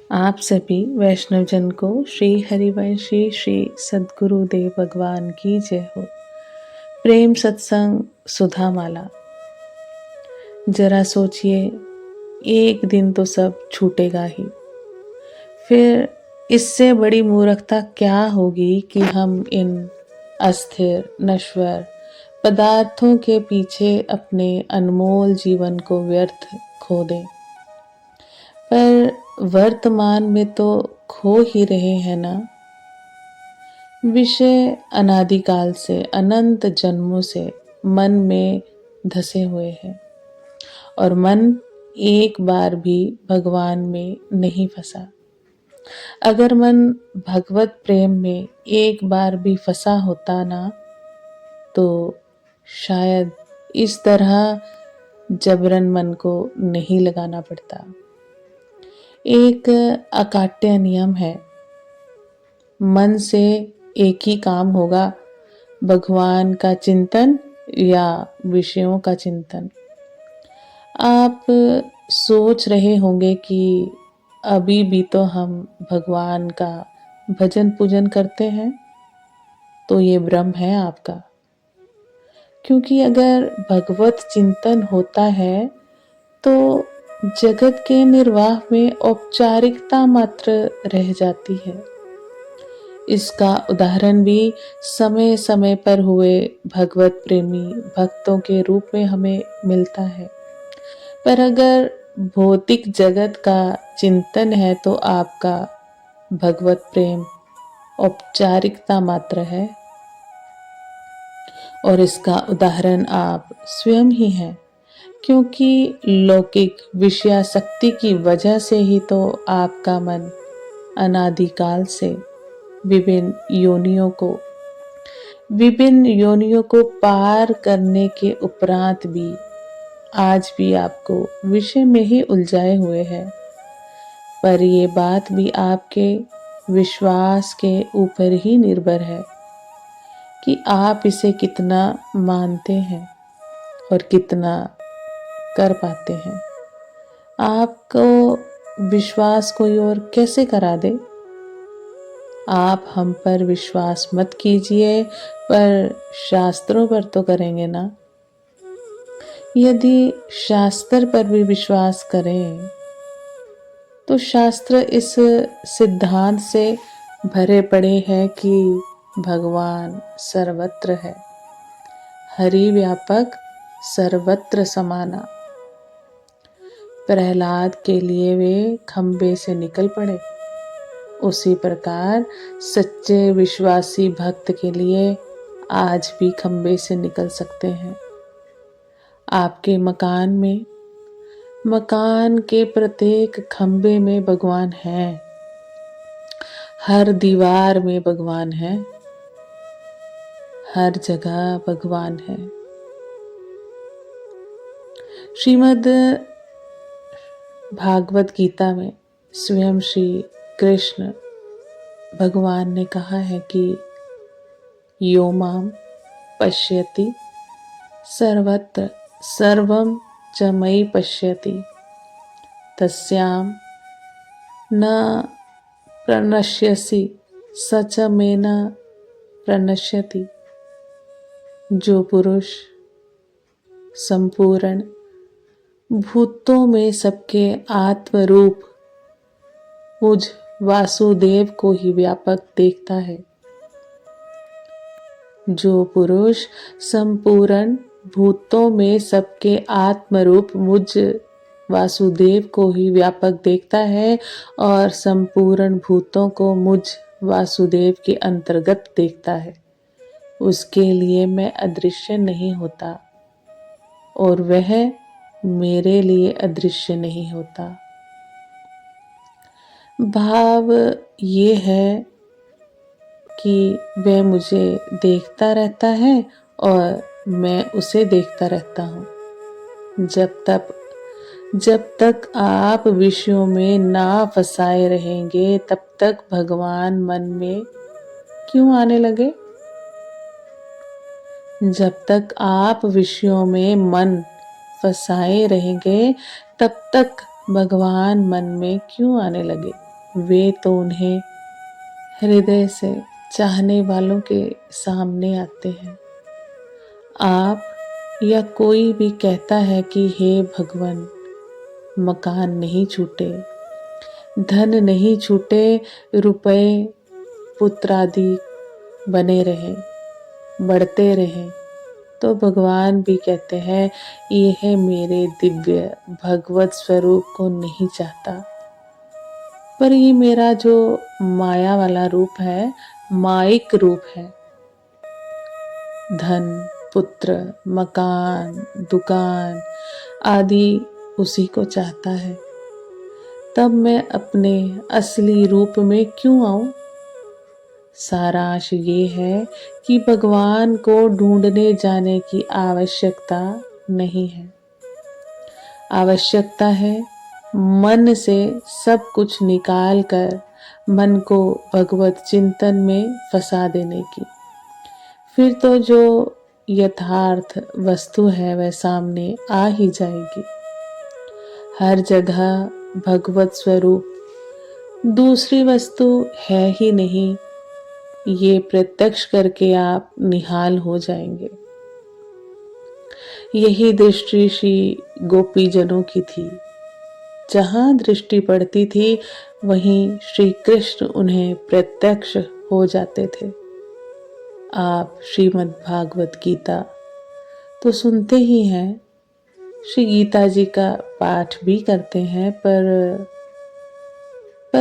आप सभी वैष्णवजन को श्री हरिवंशी श्री सद्गुरुदेव भगवान की जय हो। प्रेम सत्संग सुधामाला। जरा सोचिए, एक दिन तो सब छूटेगा ही। फिर इससे बड़ी मूर्खता क्या होगी कि हम इन अस्थिर नश्वर पदार्थों के पीछे अपने अनमोल जीवन को व्यर्थ खो दें। पर वर्तमान में तो खो ही रहे हैं ना। विषय अनादिकाल से अनंत जन्मों से मन में धसे हुए हैं और मन एक बार भी भगवान में नहीं फंसा। अगर मन भगवत प्रेम में एक बार भी फंसा होता ना, तो शायद इस तरह जबरन मन को नहीं लगाना पड़ता। एक अकाट्य नियम है, मन से एक ही काम होगा, भगवान का चिंतन या विषयों का चिंतन। आप सोच रहे होंगे कि अभी भी तो हम भगवान का भजन पूजन करते हैं, तो ये भ्रम है आपका। क्योंकि अगर भगवत चिंतन होता है तो जगत के निर्वाह में औपचारिकता मात्र रह जाती है। इसका उदाहरण भी समय समय पर हुए भगवत प्रेमी भक्तों के रूप में हमें मिलता है। पर अगर भौतिक जगत का चिंतन है तो आपका भगवत प्रेम औपचारिकता मात्र है, और इसका उदाहरण आप स्वयं ही हैं। क्योंकि लौकिक विषयासक्ति की वजह से ही तो आपका मन अनादिकाल से विभिन्न योनियों को पार करने के उपरांत भी आज भी आपको विषय में ही उलझाए हुए है। पर ये बात भी आपके विश्वास के ऊपर ही निर्भर है कि आप इसे कितना मानते हैं और कितना कर पाते हैं। आपको विश्वास कोई और कैसे करा दे। आप हम पर विश्वास मत कीजिए, पर शास्त्रों पर तो करेंगे ना। यदि शास्त्र पर भी विश्वास करें तो शास्त्र इस सिद्धांत से भरे पड़े हैं कि भगवान सर्वत्र है, हरि व्यापक सर्वत्र समाना। प्रहलाद के लिए वे खंबे से निकल पड़े, उसी प्रकार सच्चे विश्वासी भक्त के लिए आज भी खंबे से निकल सकते हैं। आपके मकान के प्रत्येक खंबे में भगवान है, हर दीवार में भगवान है, हर जगह भगवान है। श्रीमद् भागवत गीता में स्वयं श्री कृष्ण भगवान ने कहा है कि यो माम पश्यति सर्वत्र सर्वं च मयि पश्यति तस्याम न प्रणश्यसि स च मे न प्रणश्यति। जो पुरुष संपूर्ण भूतों में सबके आत्मरूप मुझ वासुदेव को ही व्यापक देखता है, जो पुरुष संपूर्ण भूतों में सबके आत्मरूप मुझ वासुदेव को ही व्यापक देखता है और संपूर्ण भूतों को मुझ वासुदेव के अंतर्गत देखता है, उसके लिए मैं अदृश्य नहीं होता और वह मेरे लिए अदृश्य नहीं होता। भाव ये है कि वह मुझे देखता रहता है और मैं उसे देखता रहता हूँ। जब तक आप विषयों में ना फंसाए रहेंगे, तब तक भगवान मन में क्यों आने लगे। जब तक आप विषयों में मन फंसाए रहेंगे, तब तक भगवान मन में क्यों आने लगे। वे तो उन्हें हृदय से चाहने वालों के सामने आते हैं। आप या कोई भी कहता है कि हे भगवान, मकान नहीं छूटे, धन नहीं छूटे, रुपए पुत्र आदि बने रहे, बढ़ते रहे, तो भगवान भी कहते हैं यह मेरे दिव्य भगवत स्वरूप को नहीं चाहता। पर ये मेरा जो माया वाला रूप है, माइक रूप है, धन, पुत्र, मकान, दुकान आदि उसी को चाहता है। तब मैं अपने असली रूप में क्यों आऊं? सारांश ये है कि भगवान को ढूंढने जाने की आवश्यकता नहीं है। आवश्यकता है मन से सब कुछ निकाल कर मन को भगवत चिंतन में फंसा देने की। फिर तो जो यथार्थ वस्तु है वह सामने आ ही जाएगी। हर जगह भगवत स्वरूप, दूसरी वस्तु है ही नहीं, ये प्रत्यक्ष करके आप निहाल हो जाएंगे। यही दृष्टि श्री गोपीजनों की थी। जहां दृष्टि पड़ती थी वहीं श्री कृष्ण उन्हें प्रत्यक्ष हो जाते थे। आप श्रीमद् भागवत गीता तो सुनते ही हैं, श्री गीता जी का पाठ भी करते हैं, पर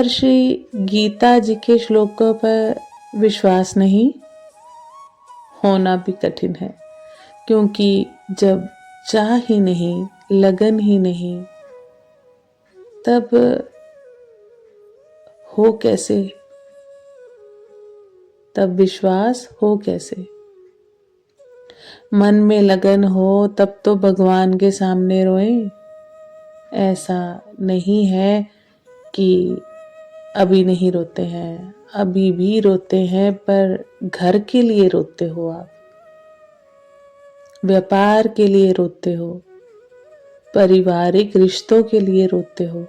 श्री गीता जी के श्लोकों पर विश्वास नहीं होना भी कठिन है, क्योंकि जब चाह ही नहीं, लगन ही नहीं, तब हो कैसे, तब विश्वास हो कैसे? मन में लगन हो तब तो भगवान के सामने रोए। ऐसा नहीं है कि अभी नहीं रोते हैं, अभी भी रोते हैं, पर घर के लिए रोते हो आप, व्यापार के लिए रोते हो, पारिवारिक रिश्तों के लिए रोते हो।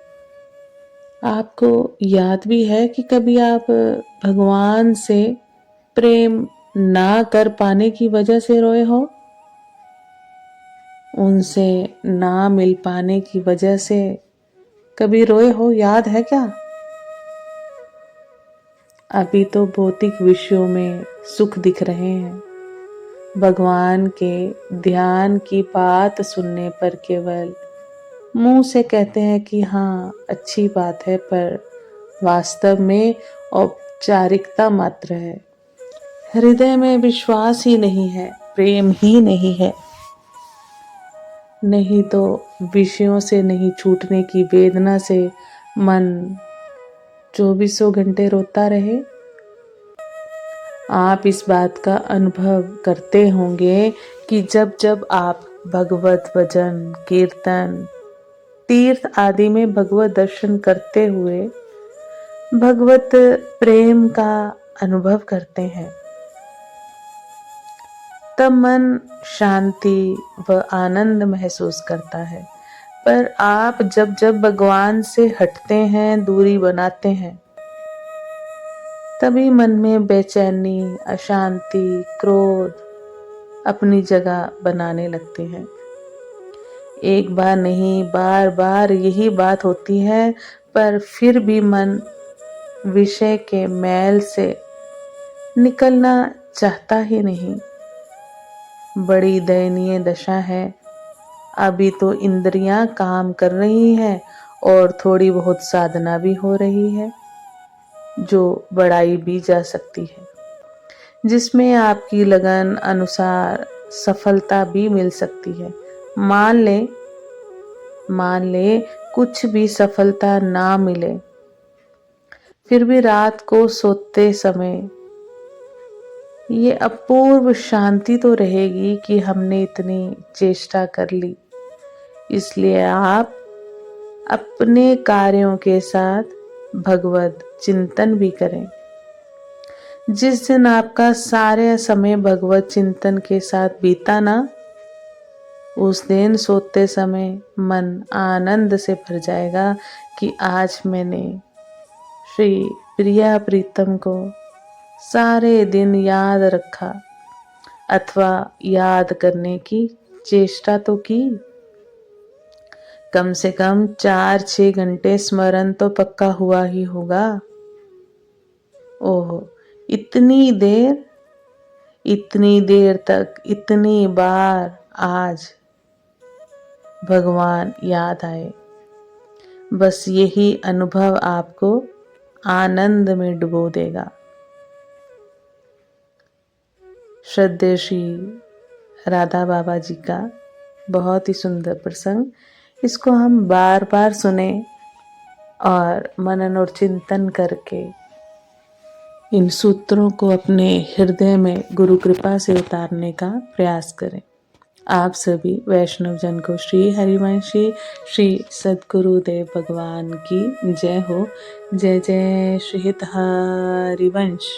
आपको याद भी है कि कभी आप भगवान से प्रेम ना कर पाने की वजह से रोए हो? उनसे ना मिल पाने की वजह से कभी रोए हो? याद है क्या? अभी तो भौतिक विषयों में सुख दिख रहे हैं। भगवान के ध्यान की बात सुनने पर केवल मुंह से कहते हैं कि हाँ अच्छी बात है, पर वास्तव में औपचारिकता मात्र है। हृदय में विश्वास ही नहीं है, प्रेम ही नहीं है। नहीं तो विषयों से नहीं छूटने की वेदना से मन 24 घंटे रोता रहे। आप इस बात का अनुभव करते होंगे कि जब जब आप भगवत भजन, कीर्तन, तीर्थ आदि में भगवत दर्शन करते हुए भगवत प्रेम का अनुभव करते हैं, तब मन शांति व आनंद महसूस करता है। पर आप जब जब भगवान से हटते हैं, दूरी बनाते हैं, तभी मन में बेचैनी, अशांति, क्रोध अपनी जगह बनाने लगते हैं। एक बार नहीं, बार बार यही बात होती है, पर फिर भी मन विषय के मैल से निकलना चाहता ही नहीं। बड़ी दयनीय दशा है। अभी तो इंद्रियां काम कर रही हैं और थोड़ी बहुत साधना भी हो रही है, जो बढ़ाई भी जा सकती है, जिसमें आपकी लगन अनुसार सफलता भी मिल सकती है। मान ले कुछ भी सफलता ना मिले, फिर भी रात को सोते समय ये अपूर्व शांति तो रहेगी कि हमने इतनी चेष्टा कर ली। इसलिए आप अपने कार्यों के साथ भगवत चिंतन भी करें। जिस दिन आपका सारे समय भगवत चिंतन के साथ बीता ना, उस दिन सोते समय मन आनंद से भर जाएगा कि आज मैंने श्री प्रिया प्रीतम को सारे दिन याद रखा अथवा याद करने की चेष्टा तो की। कम से कम 4-6 घंटे स्मरण तो पक्का हुआ ही होगा। ओह, इतनी देर तक इतनी बार आज भगवान याद आए। बस यही अनुभव आपको आनंद में डुबो देगा। श्रद्धेय श्री राधा बाबा जी का बहुत ही सुंदर प्रसंग, इसको हम बार बार सुने और मनन और चिंतन करके इन सूत्रों को अपने हृदय में गुरु कृपा से उतारने का प्रयास करें। आप सभी वैष्णव जन को श्री हरिवंशी श्री सद्गुरुदेव भगवान की जय हो। जय जय श्री हरिवंश।